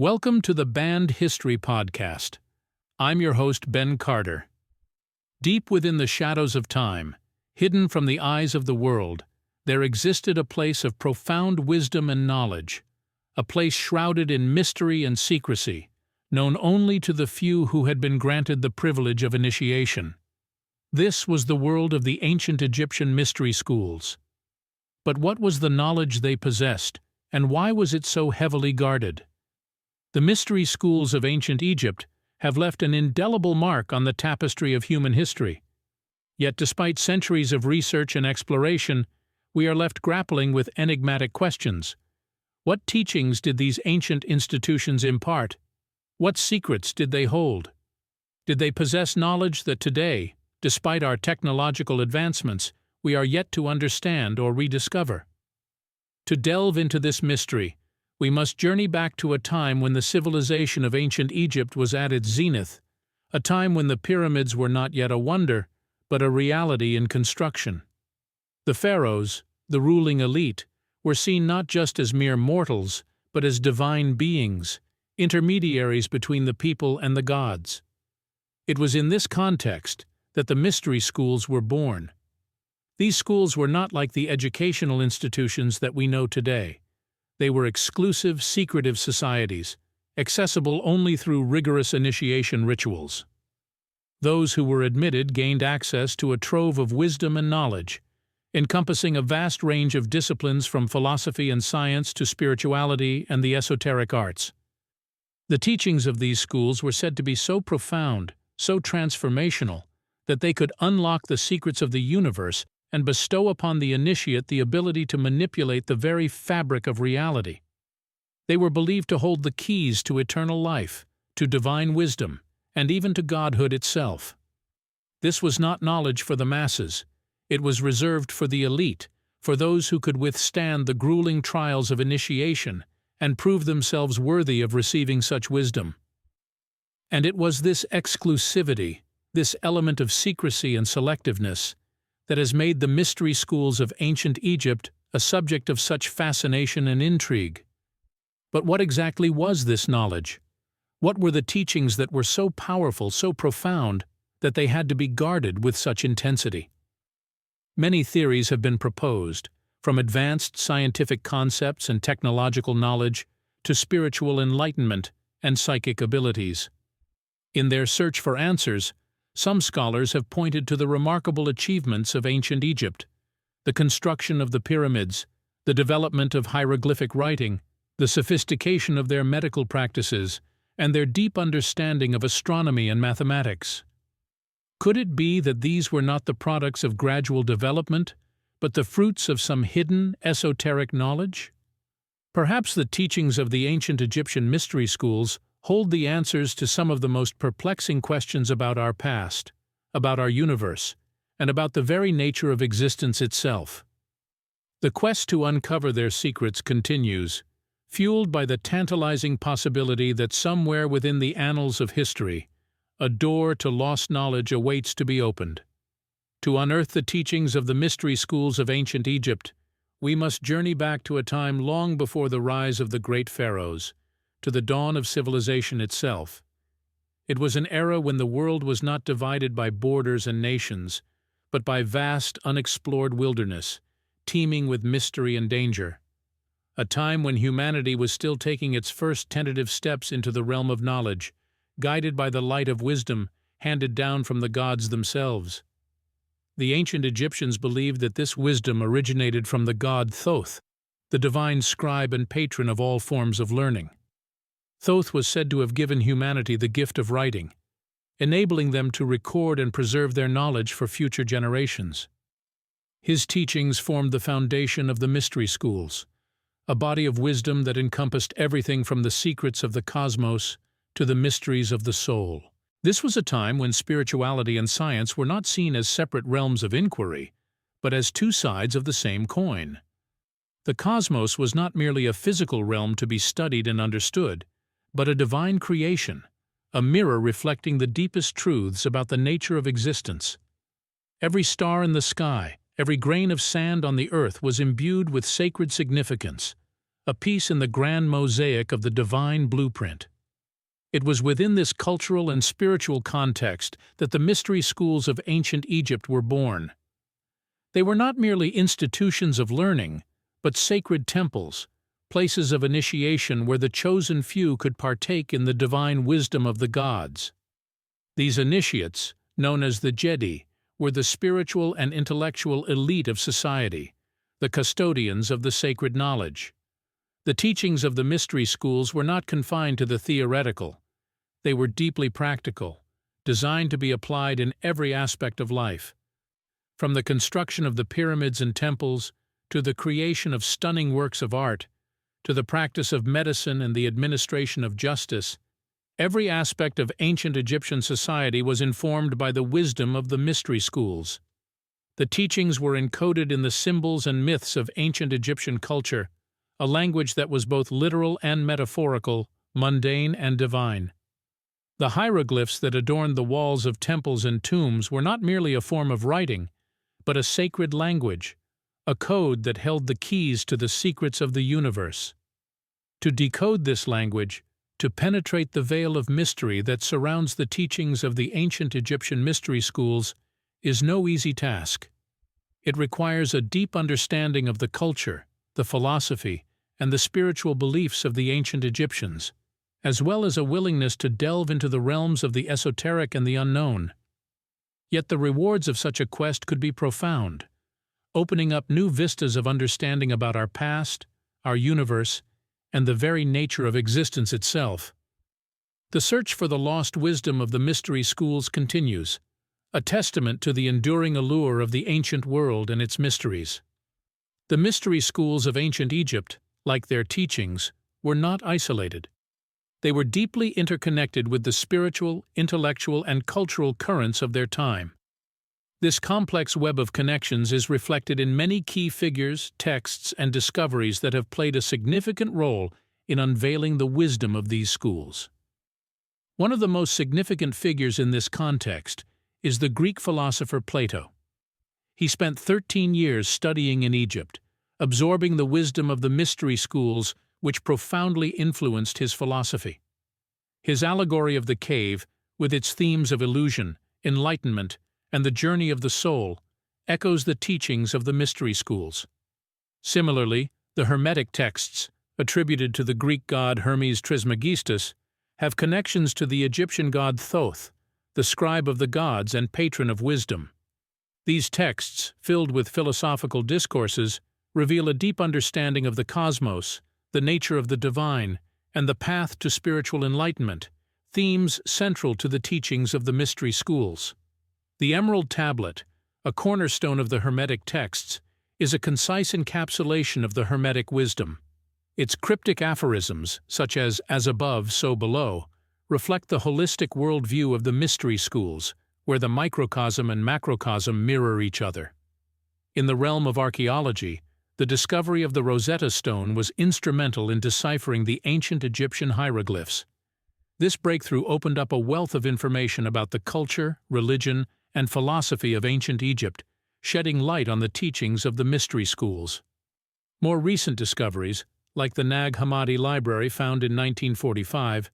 Welcome to the Banned History Podcast. I'm your host, Ben Carter. Deep within the shadows of time, hidden from the eyes of the world, there existed a place of profound wisdom and knowledge, a place shrouded in mystery and secrecy, known only to the few who had been granted the privilege of initiation. This was the world of the ancient Egyptian mystery schools. But what was the knowledge they possessed, and why was it so heavily guarded? The mystery schools of ancient Egypt have left an indelible mark on the tapestry of human history. Yet despite centuries of research and exploration, we are left grappling with enigmatic questions. What teachings did these ancient institutions impart? What secrets did they hold? Did they possess knowledge that today, despite our technological advancements, we are yet to understand or rediscover? To delve into this mystery, we must journey back to a time when the civilization of ancient Egypt was at its zenith, a time when the pyramids were not yet a wonder, but a reality in construction. The pharaohs, the ruling elite, were seen not just as mere mortals, but as divine beings, intermediaries between the people and the gods. It was in this context that the mystery schools were born. These schools were not like the educational institutions that we know today. They were exclusive, secretive societies, accessible only through rigorous initiation rituals. Those who were admitted gained access to a trove of wisdom and knowledge, encompassing a vast range of disciplines from philosophy and science to spirituality and the esoteric arts. The teachings of these schools were said to be so profound, so transformational, that they could unlock the secrets of the universe and bestow upon the initiate the ability to manipulate the very fabric of reality. They were believed to hold the keys to eternal life, to divine wisdom, and even to godhood itself. This was not knowledge for the masses. It was reserved for the elite, for those who could withstand the grueling trials of initiation and prove themselves worthy of receiving such wisdom. And it was this exclusivity, this element of secrecy and selectiveness, that has made the mystery schools of ancient Egypt a subject of such fascination and intrigue. But what exactly was this knowledge? What were the teachings that were so powerful, so profound, that they had to be guarded with such intensity? Many theories have been proposed, from advanced scientific concepts and technological knowledge to spiritual enlightenment and psychic abilities. In their search for answers, some scholars have pointed to the remarkable achievements of ancient Egypt: the construction of the pyramids, the development of hieroglyphic writing, the sophistication of their medical practices, and their deep understanding of astronomy and mathematics. Could it be that these were not the products of gradual development, but the fruits of some hidden, esoteric knowledge? Perhaps the teachings of the ancient Egyptian mystery schools hold the answers to some of the most perplexing questions about our past, about our universe, and about the very nature of existence itself. The quest to uncover their secrets continues, fueled by the tantalizing possibility that somewhere within the annals of history, a door to lost knowledge awaits to be opened. To unearth the teachings of the mystery schools of ancient Egypt, we must journey back to a time long before the rise of the great pharaohs, to the dawn of civilization itself. It was an era when the world was not divided by borders and nations, but by vast, unexplored wilderness, teeming with mystery and danger. A time when humanity was still taking its first tentative steps into the realm of knowledge, guided by the light of wisdom handed down from the gods themselves. The ancient Egyptians believed that this wisdom originated from the god Thoth, the divine scribe and patron of all forms of learning. Thoth was said to have given humanity the gift of writing, enabling them to record and preserve their knowledge for future generations. His teachings formed the foundation of the mystery schools, a body of wisdom that encompassed everything from the secrets of the cosmos to the mysteries of the soul. This was a time when spirituality and science were not seen as separate realms of inquiry, but as two sides of the same coin. The cosmos was not merely a physical realm to be studied and understood, but a divine creation, a mirror reflecting the deepest truths about the nature of existence. Every star in the sky, every grain of sand on the earth was imbued with sacred significance, a piece in the grand mosaic of the divine blueprint. It was within this cultural and spiritual context that the mystery schools of ancient Egypt were born. They were not merely institutions of learning, but sacred temples, places of initiation where the chosen few could partake in the divine wisdom of the gods. These initiates, known as the Jedi, were the spiritual and intellectual elite of society, the custodians of the sacred knowledge. The teachings of the mystery schools were not confined to the theoretical. They were deeply practical, designed to be applied in every aspect of life. From the construction of the pyramids and temples, to the creation of stunning works of art, to the practice of medicine and the administration of justice, every aspect of ancient Egyptian society was informed by the wisdom of the mystery schools. The teachings were encoded in the symbols and myths of ancient Egyptian culture, a language that was both literal and metaphorical, mundane and divine. The hieroglyphs that adorned the walls of temples and tombs were not merely a form of writing, but a sacred language, a code that held the keys to the secrets of the universe. To decode this language, to penetrate the veil of mystery that surrounds the teachings of the ancient Egyptian mystery schools, is no easy task. It requires a deep understanding of the culture, the philosophy, and the spiritual beliefs of the ancient Egyptians, as well as a willingness to delve into the realms of the esoteric and the unknown. Yet the rewards of such a quest could be profound, opening up new vistas of understanding about our past, our universe, and the very nature of existence itself. The search for the lost wisdom of the mystery schools continues, a testament to the enduring allure of the ancient world and its mysteries. The mystery schools of ancient Egypt, like their teachings, were not isolated. They were deeply interconnected with the spiritual, intellectual, and cultural currents of their time. This complex web of connections is reflected in many key figures, texts, and discoveries that have played a significant role in unveiling the wisdom of these schools. One of the most significant figures in this context is the Greek philosopher Plato. He spent 13 years studying in Egypt, absorbing the wisdom of the mystery schools which profoundly influenced his philosophy. His allegory of the cave, with its themes of illusion, enlightenment, and the journey of the soul, echoes the teachings of the mystery schools. Similarly, the Hermetic texts, attributed to the Greek god Hermes Trismegistus, have connections to the Egyptian god Thoth, the scribe of the gods and patron of wisdom. These texts, filled with philosophical discourses, reveal a deep understanding of the cosmos, the nature of the divine, and the path to spiritual enlightenment, themes central to the teachings of the mystery schools. The Emerald Tablet, a cornerstone of the Hermetic texts, is a concise encapsulation of the Hermetic wisdom. Its cryptic aphorisms, such as above, so below, reflect the holistic worldview of the mystery schools, where the microcosm and macrocosm mirror each other. In the realm of archaeology, the discovery of the Rosetta Stone was instrumental in deciphering the ancient Egyptian hieroglyphs. This breakthrough opened up a wealth of information about the culture, religion, and philosophy of ancient Egypt, shedding light on the teachings of the mystery schools. More recent discoveries, like the Nag Hammadi Library found in 1945,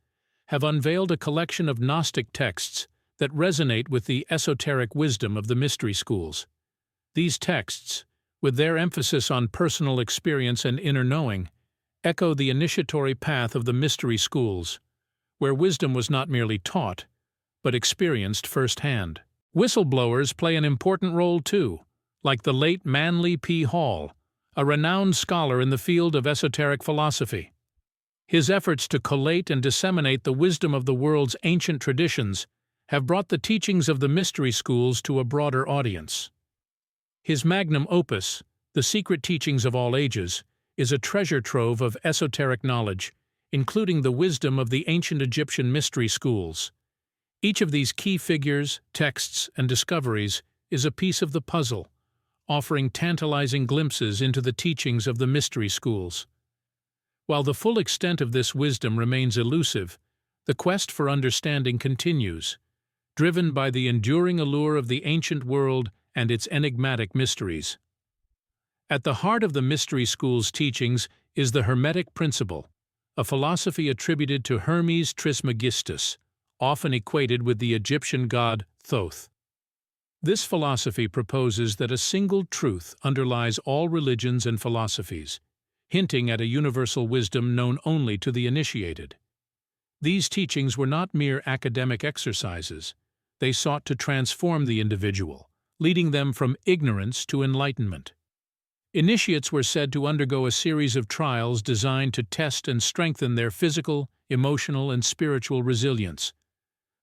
have unveiled a collection of Gnostic texts that resonate with the esoteric wisdom of the mystery schools. These texts, with their emphasis on personal experience and inner knowing, echo the initiatory path of the mystery schools, where wisdom was not merely taught, but experienced firsthand. Whistleblowers play an important role too, like the late Manly P. Hall, a renowned scholar in the field of esoteric philosophy. His efforts to collate and disseminate the wisdom of the world's ancient traditions have brought the teachings of the mystery schools to a broader audience. His magnum opus, The Secret Teachings of All Ages, is a treasure trove of esoteric knowledge, including the wisdom of the ancient Egyptian mystery schools. Each of these key figures, texts, and discoveries is a piece of the puzzle, offering tantalizing glimpses into the teachings of the mystery schools. While the full extent of this wisdom remains elusive, the quest for understanding continues, driven by the enduring allure of the ancient world and its enigmatic mysteries. At the heart of the mystery school's teachings is the Hermetic principle, a philosophy attributed to Hermes Trismegistus, often equated with the Egyptian god Thoth. This philosophy proposes that a single truth underlies all religions and philosophies, hinting at a universal wisdom known only to the initiated. These teachings were not mere academic exercises. They sought to transform the individual, leading them from ignorance to enlightenment. Initiates were said to undergo a series of trials designed to test and strengthen their physical, emotional, and spiritual resilience.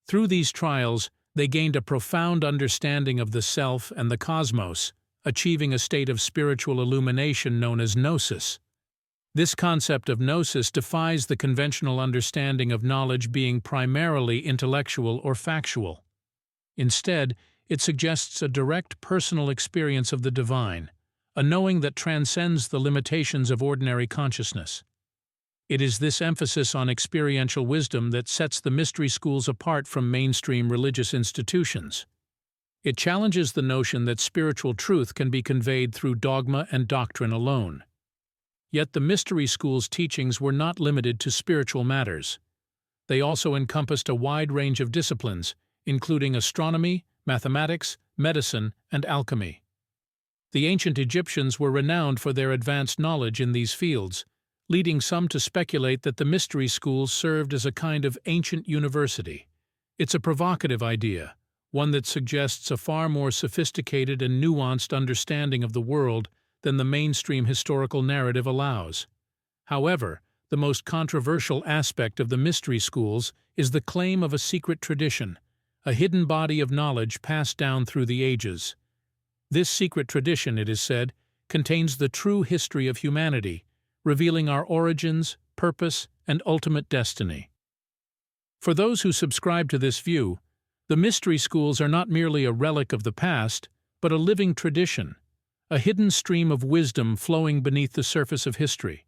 Through these trials, they gained a profound understanding of the self and the cosmos, achieving a state of spiritual illumination known as gnosis. This concept of gnosis defies the conventional understanding of knowledge being primarily intellectual or factual. Instead, it suggests a direct personal experience of the divine, a knowing that transcends the limitations of ordinary consciousness. It is this emphasis on experiential wisdom that sets the mystery schools apart from mainstream religious institutions. It challenges the notion that spiritual truth can be conveyed through dogma and doctrine alone. Yet the mystery school's teachings were not limited to spiritual matters. They also encompassed a wide range of disciplines, including astronomy, mathematics, medicine, and alchemy. The ancient Egyptians were renowned for their advanced knowledge in these fields, leading some to speculate that the mystery schools served as a kind of ancient university. It's a provocative idea, one that suggests a far more sophisticated and nuanced understanding of the world than the mainstream historical narrative allows. However, the most controversial aspect of the mystery schools is the claim of a secret tradition, a hidden body of knowledge passed down through the ages. This secret tradition, it is said, contains the true history of humanity, revealing our origins, purpose, and ultimate destiny. For those who subscribe to this view, the mystery schools are not merely a relic of the past, but a living tradition, a hidden stream of wisdom flowing beneath the surface of history.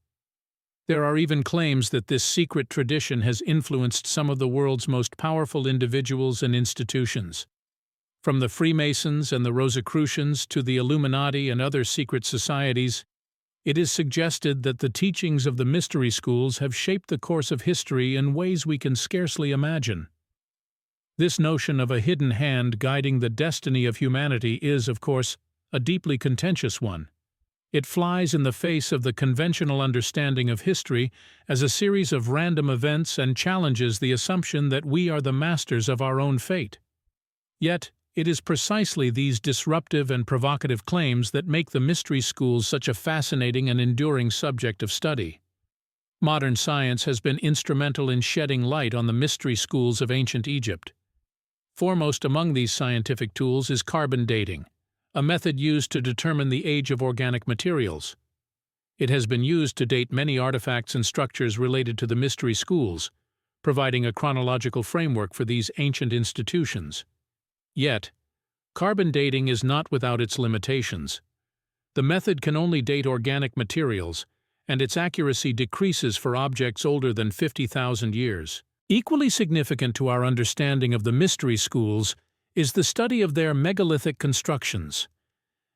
There are even claims that this secret tradition has influenced some of the world's most powerful individuals and institutions. From the Freemasons and the Rosicrucians to the Illuminati and other secret societies, it is suggested that the teachings of the mystery schools have shaped the course of history in ways we can scarcely imagine. This notion of a hidden hand guiding the destiny of humanity is, of course, a deeply contentious one. It flies in the face of the conventional understanding of history as a series of random events and challenges the assumption that we are the masters of our own fate. Yet, it is precisely these disruptive and provocative claims that make the mystery schools such a fascinating and enduring subject of study. Modern science has been instrumental in shedding light on the mystery schools of ancient Egypt. Foremost among these scientific tools is carbon dating, a method used to determine the age of organic materials. It has been used to date many artifacts and structures related to the mystery schools, providing a chronological framework for these ancient institutions. Yet, carbon dating is not without its limitations. The method can only date organic materials, and its accuracy decreases for objects older than 50,000 years. Equally significant to our understanding of the mystery schools is the study of their megalithic constructions.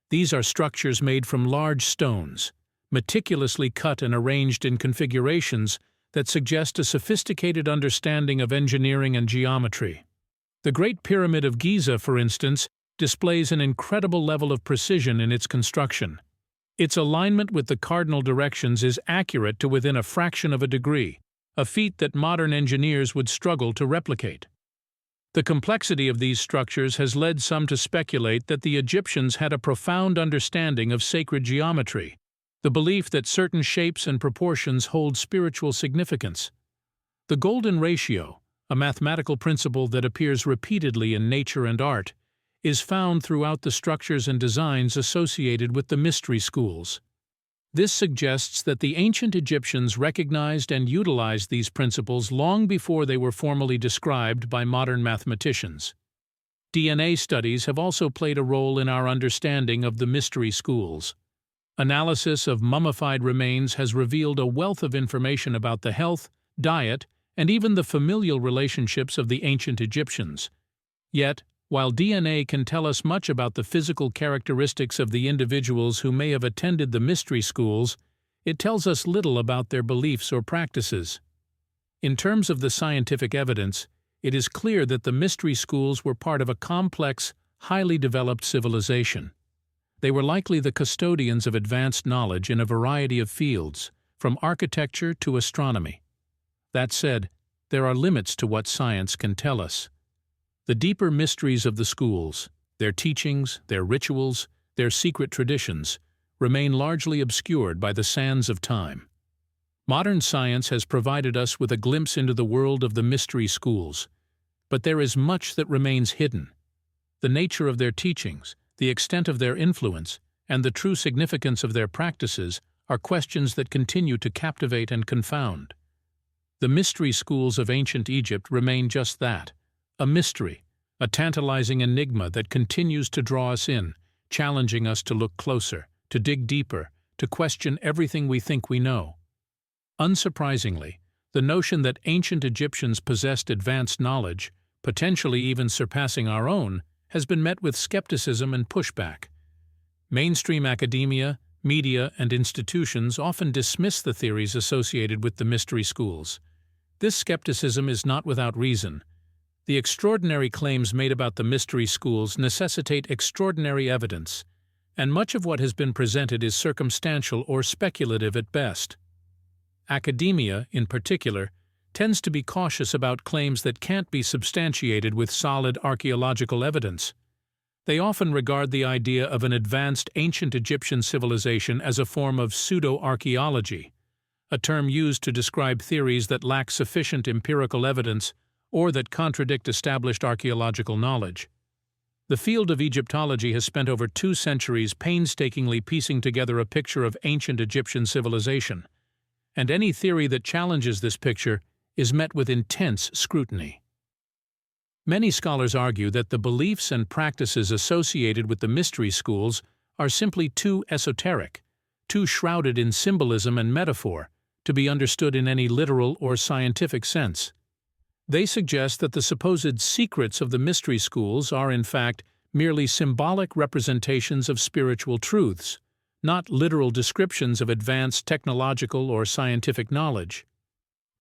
These are structures made from large stones, meticulously cut and arranged in configurations that suggest a sophisticated understanding of engineering and geometry. The Great Pyramid of Giza, for instance, displays an incredible level of precision in its construction. Its alignment with the cardinal directions is accurate to within a fraction of a degree, a feat that modern engineers would struggle to replicate. The complexity of these structures has led some to speculate that the Egyptians had a profound understanding of sacred geometry, the belief that certain shapes and proportions hold spiritual significance. The golden ratio, a mathematical principle that appears repeatedly in nature and art, is found throughout the structures and designs associated with the mystery schools. This suggests that the ancient Egyptians recognized and utilized these principles long before they were formally described by modern mathematicians. DNA studies have also played a role in our understanding of the mystery schools. Analysis of mummified remains has revealed a wealth of information about the health, diet, and even the familial relationships of the ancient Egyptians. Yet, While DNA can tell us much about the physical characteristics of the individuals who may have attended the mystery schools, it tells us little about their beliefs or practices. In terms of the scientific evidence, it is clear that the mystery schools were part of a complex, highly developed civilization. They were likely the custodians of advanced knowledge in a variety of fields, from architecture to astronomy. That said, there are limits to what science can tell us. The deeper mysteries of the schools, their teachings, their rituals, their secret traditions, remain largely obscured by the sands of time. Modern science has provided us with a glimpse into the world of the mystery schools, but there is much that remains hidden. The nature of their teachings, the extent of their influence, and the true significance of their practices are questions that continue to captivate and confound. The mystery schools of ancient Egypt remain just that, a mystery, a tantalizing enigma that continues to draw us in, challenging us to look closer, to dig deeper, to question everything we think we know. Unsurprisingly, the notion that ancient Egyptians possessed advanced knowledge, potentially even surpassing our own, has been met with skepticism and pushback. Mainstream academia, media, and institutions often dismiss the theories associated with the mystery schools. This skepticism is not without reason. The extraordinary claims made about the mystery schools necessitate extraordinary evidence, and much of what has been presented is circumstantial or speculative at best. Academia, in particular, tends to be cautious about claims that can't be substantiated with solid archaeological evidence. They often regard the idea of an advanced ancient Egyptian civilization as a form of pseudo-archaeology, a term used to describe theories that lack sufficient empirical evidence or that contradict established archaeological knowledge. The field of Egyptology has spent over 2 centuries painstakingly piecing together a picture of ancient Egyptian civilization, and any theory that challenges this picture is met with intense scrutiny. Many scholars argue that the beliefs and practices associated with the mystery schools are simply too esoteric, too shrouded in symbolism and metaphor, to be understood in any literal or scientific sense. They suggest that the supposed secrets of the mystery schools are, in fact, merely symbolic representations of spiritual truths, not literal descriptions of advanced technological or scientific knowledge.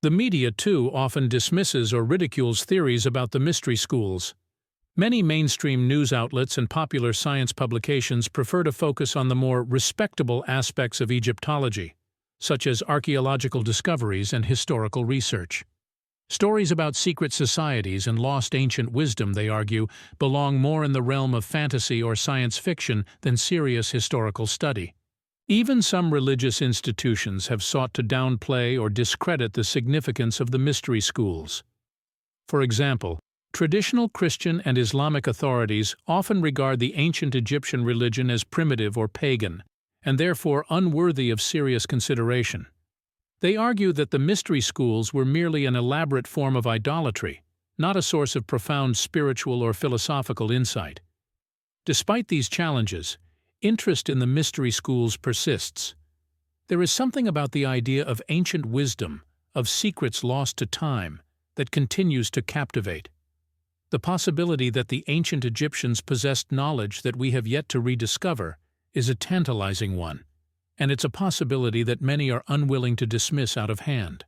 The media, too, often dismisses or ridicules theories about the mystery schools. Many mainstream news outlets and popular science publications prefer to focus on the more respectable aspects of Egyptology, such as archaeological discoveries and historical research. Stories about secret societies and lost ancient wisdom, they argue, belong more in the realm of fantasy or science fiction than serious historical study. Even some religious institutions have sought to downplay or discredit the significance of the mystery schools. For example, traditional Christian and Islamic authorities often regard the ancient Egyptian religion as primitive or pagan, and therefore unworthy of serious consideration. They argue that the mystery schools were merely an elaborate form of idolatry, not a source of profound spiritual or philosophical insight. Despite these challenges, interest in the mystery schools persists. There is something about the idea of ancient wisdom, of secrets lost to time, that continues to captivate. The possibility that the ancient Egyptians possessed knowledge that we have yet to rediscover is a tantalizing one, and it's a possibility that many are unwilling to dismiss out of hand.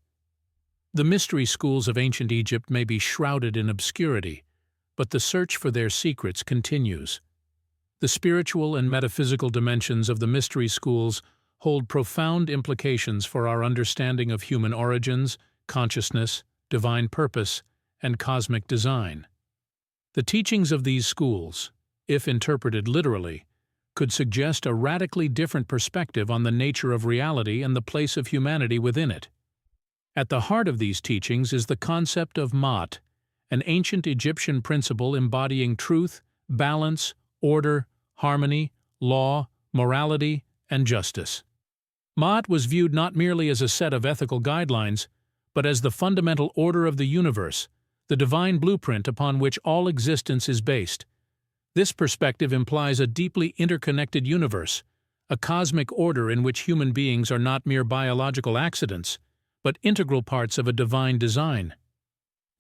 The mystery schools of ancient Egypt may be shrouded in obscurity, but the search for their secrets continues. The spiritual and metaphysical dimensions of the mystery schools hold profound implications for our understanding of human origins, consciousness, divine purpose, and cosmic design. The teachings of these schools, if interpreted literally, could suggest a radically different perspective on the nature of reality and the place of humanity within it. At the heart of these teachings is the concept of Ma'at, an ancient Egyptian principle embodying truth, balance, order, harmony, law, morality, and justice. Ma'at was viewed not merely as a set of ethical guidelines, but as the fundamental order of the universe, the divine blueprint upon which all existence is based. This perspective implies a deeply interconnected universe, a cosmic order in which human beings are not mere biological accidents, but integral parts of a divine design.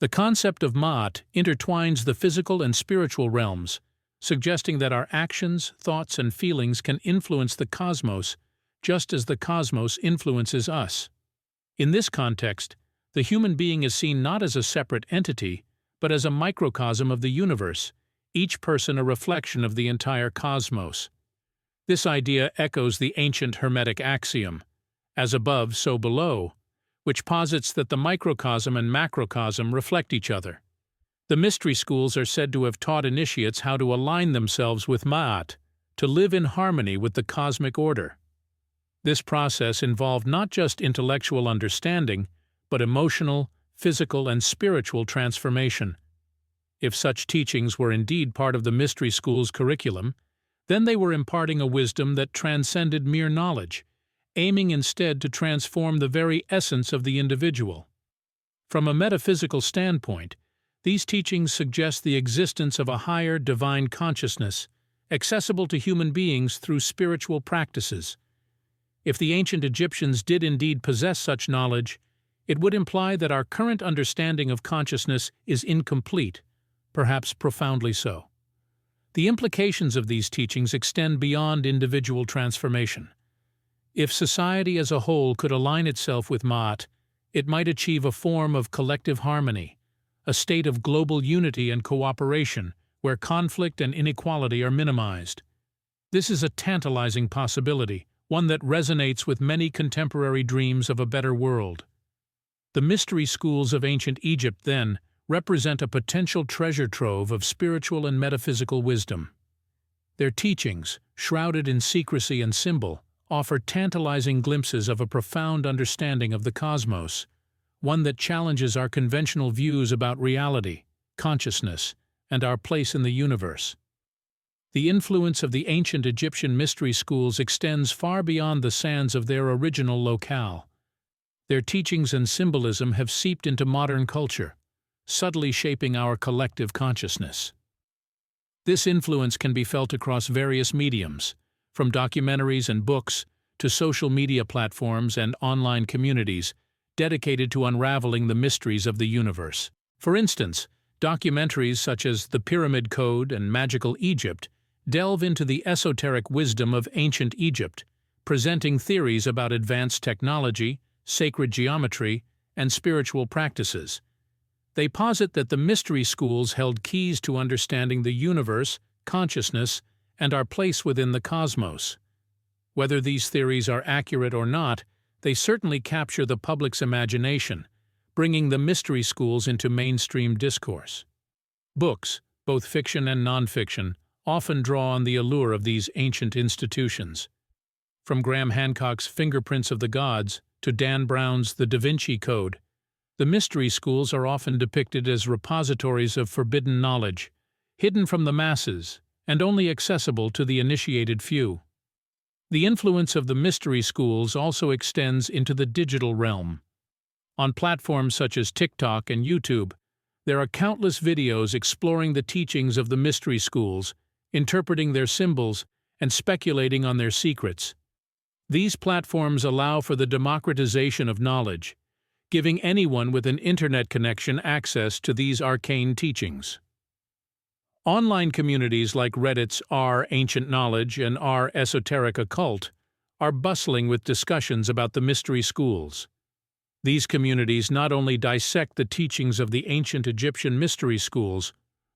The concept of Ma'at intertwines the physical and spiritual realms, suggesting that our actions, thoughts, and feelings can influence the cosmos just as the cosmos influences us. In this context, the human being is seen not as a separate entity, but as a microcosm of the universe, each person a reflection of the entire cosmos. This idea echoes the ancient Hermetic axiom, as above, so below, which posits that the microcosm and macrocosm reflect each other. The mystery schools are said to have taught initiates how to align themselves with Ma'at, to live in harmony with the cosmic order. This process involved not just intellectual understanding, but emotional, physical, and spiritual transformation. If such teachings were indeed part of the mystery school's curriculum, then they were imparting a wisdom that transcended mere knowledge, aiming instead to transform the very essence of the individual. From a metaphysical standpoint, these teachings suggest the existence of a higher divine consciousness, accessible to human beings through spiritual practices. If the ancient Egyptians did indeed possess such knowledge, it would imply that our current understanding of consciousness is incomplete, perhaps profoundly so. The implications of these teachings extend beyond individual transformation. If society as a whole could align itself with Ma'at, it might achieve a form of collective harmony, a state of global unity and cooperation where conflict and inequality are minimized. This is a tantalizing possibility, one that resonates with many contemporary dreams of a better world. The mystery schools of ancient Egypt, then, represent a potential treasure trove of spiritual and metaphysical wisdom. Their teachings, shrouded in secrecy and symbol, offer tantalizing glimpses of a profound understanding of the cosmos, one that challenges our conventional views about reality, consciousness, and our place in the universe. The influence of the ancient Egyptian mystery schools extends far beyond the sands of their original locale. Their teachings and symbolism have seeped into modern culture, subtly shaping our collective consciousness. This influence can be felt across various mediums, from documentaries and books to social media platforms and online communities dedicated to unraveling the mysteries of the universe. For instance, documentaries such as The Pyramid Code and Magical Egypt delve into the esoteric wisdom of ancient Egypt, presenting theories about advanced technology, sacred geometry, and spiritual practices. They posit that the mystery schools held keys to understanding the universe, consciousness, and our place within the cosmos. Whether these theories are accurate or not, they certainly capture the public's imagination, bringing the mystery schools into mainstream discourse. Books, both fiction and nonfiction, often draw on the allure of these ancient institutions. From Graham Hancock's Fingerprints of the Gods to Dan Brown's The Da Vinci Code, the mystery schools are often depicted as repositories of forbidden knowledge, hidden from the masses and only accessible to the initiated few. The influence of the mystery schools also extends into the digital realm. On platforms such as TikTok and YouTube, there are countless videos exploring the teachings of the mystery schools, interpreting their symbols, and speculating on their secrets. These platforms allow for the democratization of knowledge, giving anyone with an internet connection access to these arcane teachings. Online communities like Reddit's r Ancient Knowledge and r Esoteric Occult are bustling with discussions about the mystery schools. These communities not only dissect the teachings of the ancient Egyptian mystery schools,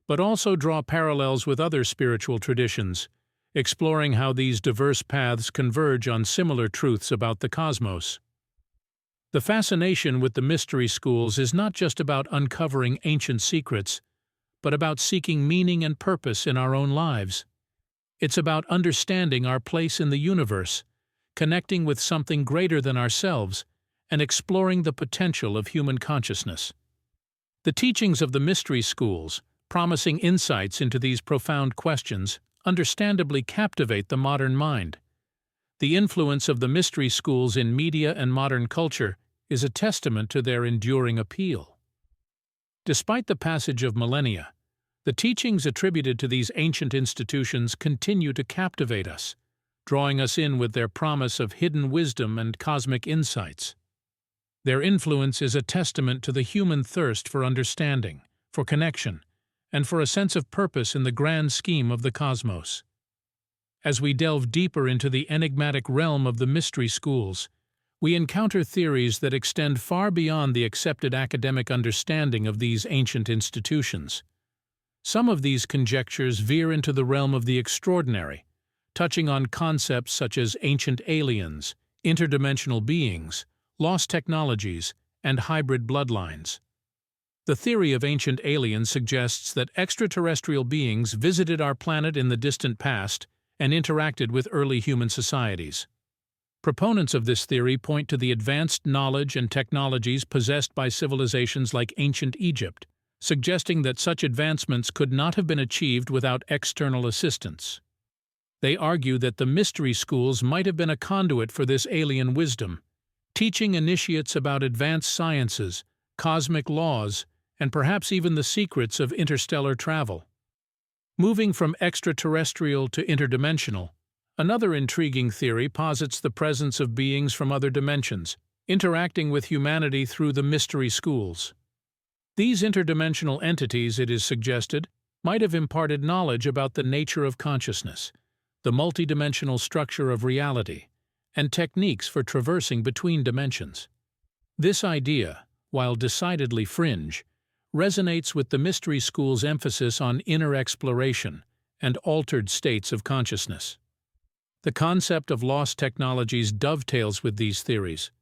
but also draw parallels with other spiritual traditions, exploring how these diverse paths converge on similar truths about the cosmos. The fascination with the mystery schools is not just about uncovering ancient secrets, but about seeking meaning and purpose in our own lives. It's about understanding our place in the universe, connecting with something greater than ourselves, and exploring the potential of human consciousness. The teachings of the mystery schools, promising insights into these profound questions, understandably captivate the modern mind. The influence of the mystery schools in media and modern culture is a testament to their enduring appeal. Despite the passage of millennia, the teachings attributed to these ancient institutions continue to captivate us, drawing us in with their promise of hidden wisdom and cosmic insights. Their influence is a testament to the human thirst for understanding, for connection, and for a sense of purpose in the grand scheme of the cosmos. As we delve deeper into the enigmatic realm of the mystery schools, we encounter theories that extend far beyond the accepted academic understanding of these ancient institutions. Some of these conjectures veer into the realm of the extraordinary, touching on concepts such as ancient aliens, interdimensional beings, lost technologies, and hybrid bloodlines. The theory of ancient aliens suggests that extraterrestrial beings visited our planet in the distant past and interacted with early human societies. Proponents of this theory point to the advanced knowledge and technologies possessed by civilizations like ancient Egypt, suggesting that such advancements could not have been achieved without external assistance. They argue that the mystery schools might have been a conduit for this alien wisdom, teaching initiates about advanced sciences, cosmic laws, and perhaps even the secrets of interstellar travel. Moving from extraterrestrial to interdimensional, another intriguing theory posits the presence of beings from other dimensions, interacting with humanity through the mystery schools. These interdimensional entities, it is suggested, might have imparted knowledge about the nature of consciousness, the multidimensional structure of reality, and techniques for traversing between dimensions. This idea, while decidedly fringe, resonates with the mystery school's emphasis on inner exploration and altered states of consciousness. The concept of lost technologies dovetails with these theories.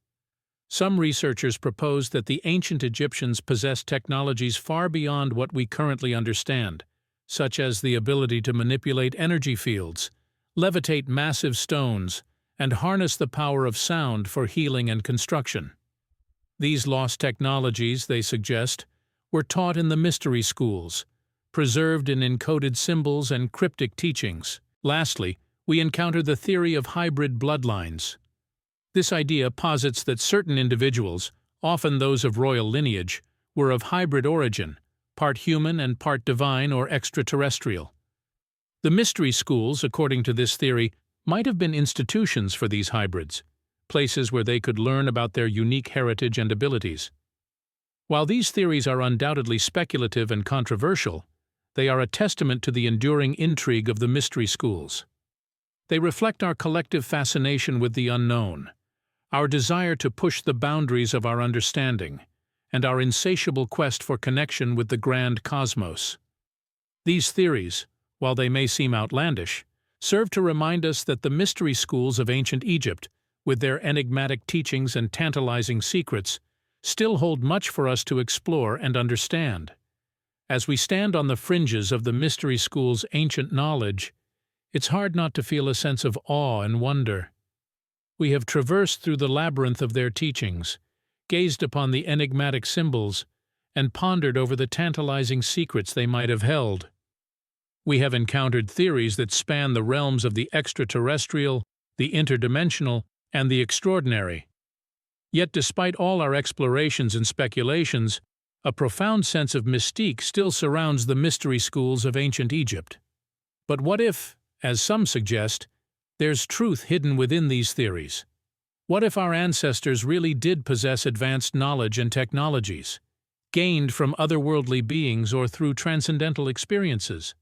Some researchers propose that the ancient Egyptians possessed technologies far beyond what we currently understand, such as the ability to manipulate energy fields, levitate massive stones, and harness the power of sound for healing and construction. These lost technologies, they suggest, were taught in the mystery schools, preserved in encoded symbols and cryptic teachings. Lastly, we encounter the theory of hybrid bloodlines. This idea posits that certain individuals, often those of royal lineage, were of hybrid origin, part human and part divine or extraterrestrial. The mystery schools, according to this theory, might have been institutions for these hybrids, places where they could learn about their unique heritage and abilities. While these theories are undoubtedly speculative and controversial, they are a testament to the enduring intrigue of the mystery schools. They reflect our collective fascination with the unknown, our desire to push the boundaries of our understanding, and our insatiable quest for connection with the grand cosmos. These theories, while they may seem outlandish, serve to remind us that the mystery schools of ancient Egypt, with their enigmatic teachings and tantalizing secrets, still hold much for us to explore and understand. As we stand on the fringes of the mystery school's ancient knowledge, it's hard not to feel a sense of awe and wonder. We have traversed through the labyrinth of their teachings, gazed upon the enigmatic symbols, and pondered over the tantalizing secrets they might have held. We have encountered theories that span the realms of the extraterrestrial, the interdimensional, and the extraordinary. Yet despite all our explorations and speculations, a profound sense of mystique still surrounds the mystery schools of ancient Egypt. But what if, as some suggest, there's truth hidden within these theories? What if our ancestors really did possess advanced knowledge and technologies, gained from otherworldly beings or through transcendental experiences?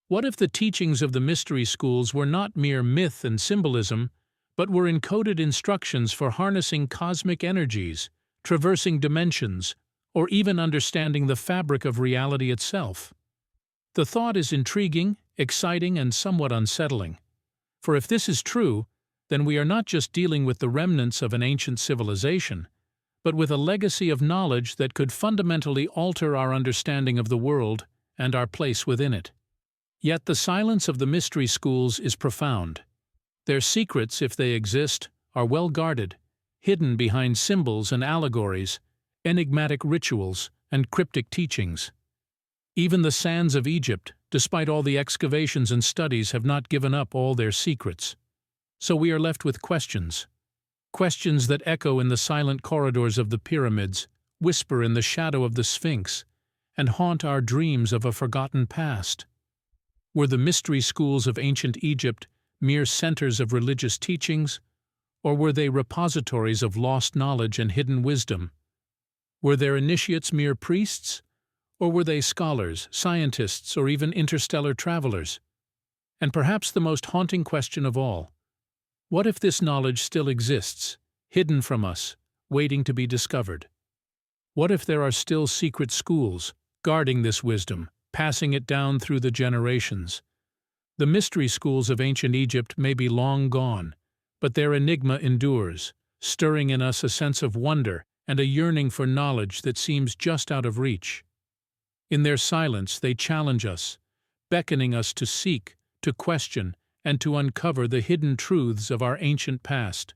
What if the teachings of the mystery schools were not mere myth and symbolism, but were encoded instructions for harnessing cosmic energies, traversing dimensions, or even understanding the fabric of reality itself? The thought is intriguing, exciting, and somewhat unsettling. For if this is true, then we are not just dealing with the remnants of an ancient civilization, but with a legacy of knowledge that could fundamentally alter our understanding of the world and our place within it. Yet the silence of the mystery schools is profound. Their secrets, if they exist, are well guarded, hidden behind symbols and allegories, enigmatic rituals, and cryptic teachings. Even the sands of Egypt, despite all the excavations and studies, have not given up all their secrets. So we are left with questions. Questions that echo in the silent corridors of the pyramids, whisper in the shadow of the Sphinx, and haunt our dreams of a forgotten past. Were the mystery schools of ancient Egypt mere centers of religious teachings, Or were they repositories of lost knowledge and hidden wisdom? Were their initiates mere priests? Or were they scholars, scientists, or even interstellar travelers? And perhaps the most haunting question of all, what if this knowledge still exists, hidden from us, waiting to be discovered? What if there are still secret schools, guarding this wisdom, passing it down through the generations? The mystery schools of ancient Egypt may be long gone, but their enigma endures, stirring in us a sense of wonder and a yearning for knowledge that seems just out of reach. In their silence, they challenge us, beckoning us to seek, to question, and to uncover the hidden truths of our ancient past.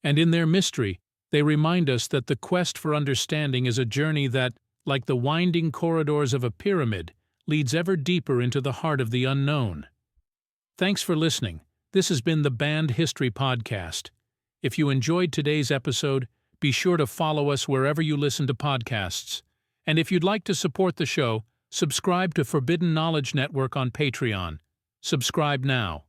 And in their mystery, they remind us that the quest for understanding is a journey that, like the winding corridors of a pyramid, leads ever deeper into the heart of the unknown. Thanks for listening. This has been the Banned History Podcast. If you enjoyed today's episode, be sure to follow us wherever you listen to podcasts. And if you'd like to support the show, subscribe to Forbidden Knowledge Network on Patreon. Subscribe now.